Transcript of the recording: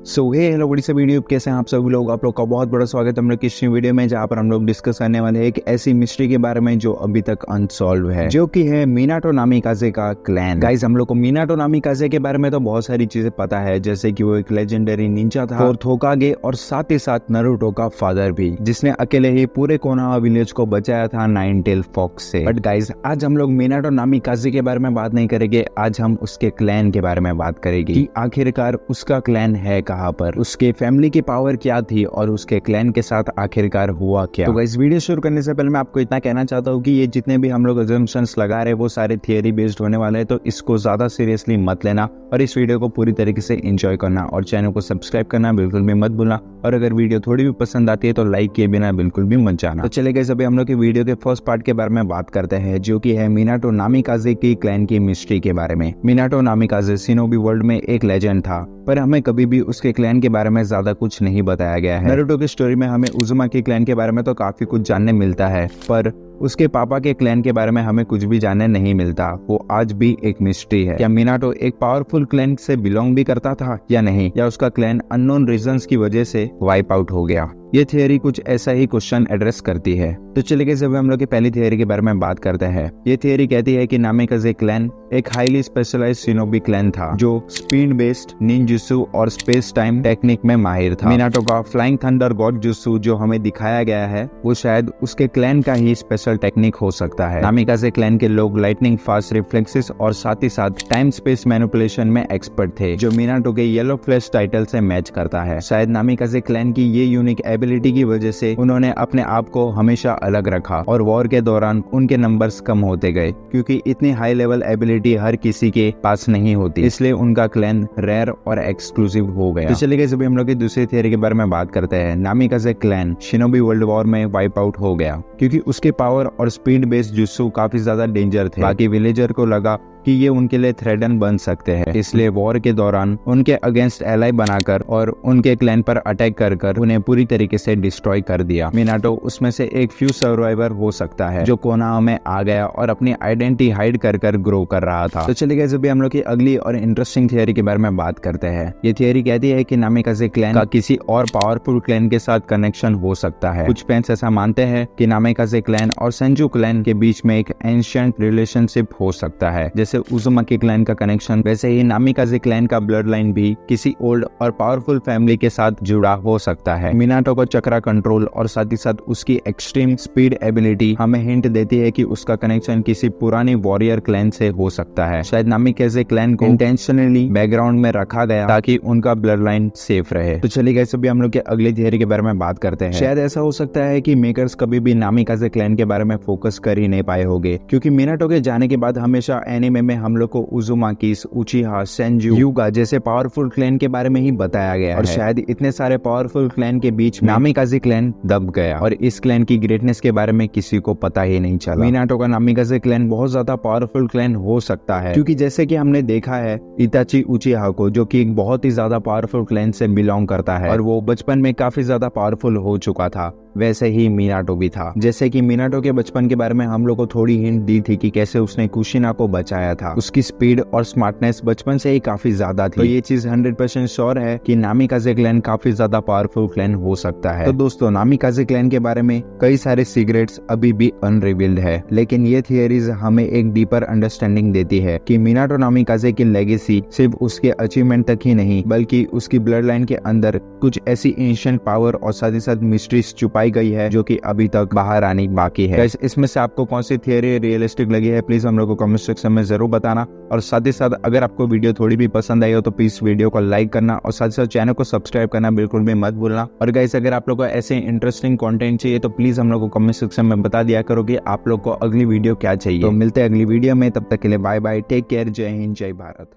Hello बड़ी सा video कैसे हैं आप सभी लोग। आप लोग का बहुत बड़ा स्वागत है हम लोग की इस वीडियो में, जहाँ पर हम लोग डिस्कस करने वाले हैं एक ऐसी मिस्ट्री के बारे में जो अभी तक अनसॉल्व है, जो कि है मिनाटो नामिकाजे का क्लैन। गाइस, हम लोग को मिनाटो नामिकाजे के बारे में तो बहुत सारी चीजें पता है, जैसे कि वो एक लेजेंडरी निंजा था, फोर्थ होकागे और साथ ही साथ नारुतो का फादर भी, जिसने अकेले ही पूरे कोनोहा विलेज को बचाया था नाइन टेल फॉक्स से। बट गाइस, आज हम लोग मिनाटो नामिकाजे के बारे में बात नहीं करेंगे, आज हम उसके क्लैन के बारे में बात करेंगे कि आखिरकार उसका क्लैन है कहाँ पर, उसके फैमिली की पावर क्या थी और उसके क्लैन के साथ आखिरकार हुआ क्या। तो गाइस, वीडियो शुरू करने से पहले मैं आपको इतना कहना चाहता हूँ कि ये जितने भी हम लोग अजम्पशंस लगा रहे हैं वो सारे थियरी बेस्ड होने वाले हैं, तो इसको ज्यादा सीरियसली मत लेना और इस वीडियो को पूरी तरीके से एंजॉय करना और चैनल को सब्सक्राइब करना बिल्कुल भी मत भूलना। और अगर वीडियो थोड़ी भी पसंद आती है तो लाइक किए बिना बिल्कुल भी मत जाना। तो चले गए अभी हम लोग की वीडियो के फर्स्ट पार्ट के बारे में बात करते हैं, जो कि है मिनाटो नामिकाजे की क्लैन की मिस्ट्री के बारे में। मिनाटो नामिकाजे शिनोबी वर्ल्ड में एक लेजेंड था, पर हमें कभी भी उसके क्लैन के बारे में ज्यादा कुछ नहीं बताया गया है। नारुतो की स्टोरी में हमें उजुमा के क्लैन के बारे में तो काफी कुछ जानने मिलता है, पर उसके पापा के क्लैन के बारे में हमें कुछ भी जानने नहीं मिलता। वो आज भी एक मिस्ट्री है। क्या मिनाटो एक पावरफुल क्लैन से बिलोंग भी करता था या नहीं, या उसका क्लैन अननोन रीजंस की वजह से वाइप आउट हो गया। ये थियरी कुछ ऐसा ही क्वेश्चन एड्रेस करती है। तो चलिए गए हम लोग की पहली थियरी के बारे में बात करते हैं। ये थियरी कहती है कि नामिकाजे क्लैन एक हाईली स्पेशलाइज्ड शिनोबी क्लैन था, जो स्पीड बेस्ड निंजुत्सु और स्पेस टाइम टेक्निक में माहिर था। मिनाटो का फ्लाइंग थंडर गॉड जुत्सु जो हमें दिखाया गया है, वो शायद उसके क्लैन का ही स्पेशल टेक्निक हो सकता है। नामिकाजे क्लैन के लोग लाइटनिंग फास्ट रिफ्लेक्सेस और साथ ही साथ टाइम स्पेस मैनिपुलेशन में एक्सपर्ट थे, जो मिनाटो के येलो फ्लैश टाइटल से मैच करता है। शायद नामिकाजे क्लैन की ये यूनिक एबिलिटी की वजह से उन्होंने अपने आप को हमेशा अलग रखा और वॉर के दौरान उनके नंबर्स कम होते गए, क्योंकि इतनी हाई लेवल एबिलिटी हर किसी के पास नहीं होती, इसलिए उनका क्लैन रेयर और एक्सक्लूसिव हो गया। तो चलिए अभी हम लोग की दूसरी थियरी के बारे में बात करते हैं। नामिकाजे क्लैन शिनोबी वर्ल्ड वॉर में वाइप आउट हो गया, क्योंकि उसके पावर और स्पीड बेस्ड जुत्सु काफी ज्यादा डेंजर थे। बाकी विलेजर को लगा कि ये उनके लिए थ्रेटन बन सकते हैं, इसलिए वॉर के दौरान उनके अगेंस्ट एलाई बनाकर और उनके क्लैन पर अटैक कर उन्हें पूरी तरीके से डिस्ट्रॉय कर दिया। मिनाटो उसमें से एक फ्यू सर्वाइवर हो सकता है, जो कोनोहा में आ गया और अपनी आइडेंटिटी हाइड कर ग्रो कर रहा था। तो चलिए गाइस, अभी हम लोग की अगली और इंटरेस्टिंग थियरी के बारे में बात करते हैं। ये थियरी कहती है कि नामिकाजे क्लैन का किसी और पावरफुल क्लैन के साथ कनेक्शन हो सकता है। कुछ फैंस ऐसा मानते हैं कि नामिकाजे क्लैन और सेंजू क्लैन के बीच में एक एंशिएंट रिलेशनशिप हो सकता है। जैसे उजुमा के क्लैन का कनेक्शन, वैसे ही नामिकाजे क्लैन का ब्लड लाइन भी किसी ओल्ड और पावरफुल फैमिली के साथ जुड़ा हो सकता है। मिनाटो का चक्रा कंट्रोल और साथ ही साथ उसकी एक्सट्रीम स्पीड एबिलिटी हमें हिंट देती है कि उसका कनेक्शन किसी पुरानी वॉरियर क्लैन से हो सकता है। शायद नामिकाजे क्लैन को इंटेंशनली बैकग्राउंड में रखा गया ताकि उनका ब्लड लाइन सेफ रहे। तो चलिए गाइस, अभी हम लोग के अगली थियरी के बारे में बात करते हैं। शायद ऐसा हो सकता है कि मेकर्स कभी भी नामिकाजे क्लैन के बारे में फोकस कर ही नहीं पाए होंगे, क्योंकि मिनाटो के जाने के बाद हमेशा एनिमे में हम लोग को उजुमाकी, उचिहा, सेंजू, युगा जैसे पावरफुल क्लैन के बारे में ही बताया गया और शायद इतने सारे पावरफुल क्लैन के बीच में नामिकाजे क्लैन दब गया और इस क्लैन की ग्रेटनेस के बारे में किसी को पता ही नहीं चला। मिनाटो का नामिकाजे क्लैन बहुत ज्यादा पावरफुल क्लैन हो सकता है, क्योंकि जैसे कि हमने देखा है इताची उचिहा को, जो कि एक बहुत ही ज्यादा पावरफुल क्लैन से बिलोंग करता है और वो बचपन में काफी ज्यादा पावरफुल हो चुका था, वैसे ही मिनाटो भी था। जैसे कि मिनाटो के बचपन के बारे में हम लोग को थोड़ी हिंट दी थी कि कैसे उसने कुशिना को बचाया था। उसकी स्पीड और स्मार्टनेस बचपन से ही काफी ज्यादा थी, तो ये चीज 100% श्योर है कि नामिकाजे क्लैन काफी ज्यादा पावरफुल क्लैन हो सकता है। तो दोस्तों, नामिकाजे क्लैन के बारे में कई सारे सीक्रेट्स अभी भी अनरिवील्ड है, लेकिन ये थियरीज हमें एक डीपर अंडरस्टैंडिंग देती है कि मिनाटो नामिकाजे की लेगेसी सिर्फ उसके अचीवमेंट तक ही नहीं, बल्कि उसकी ब्लड लाइन के अंदर कुछ ऐसी एंशिएंट पावर और साथ ही साथ मिस्ट्रीज छुपाई गई है, जो कि अभी तक बाहर आनी बाकी है। इसमें से आपको कौन सी थियरी रियलिस्टिक लगी है, प्लीज हम लोग को कमेंट सेक्शन में जरूर बताना। और साथ ही साथ अगर आपको वीडियो थोड़ी भी पसंद आई हो तो प्लीज वीडियो को लाइक करना और साथ ही साथ चैनल को सब्सक्राइब करना बिल्कुल भी मत भूलना। और गाइस, अगर आप लोग को ऐसे इंटरेस्टिंग कंटेंट चाहिए तो प्लीज हम लोग को कमेंट सेक्शन में बता दिया करो कि आप लोग को अगली वीडियो क्या चाहिए। तो मिलते हैं अगली वीडियो में, तब तक के लिए बाय बाय, टेक केयर, जय हिंद, जय भारत।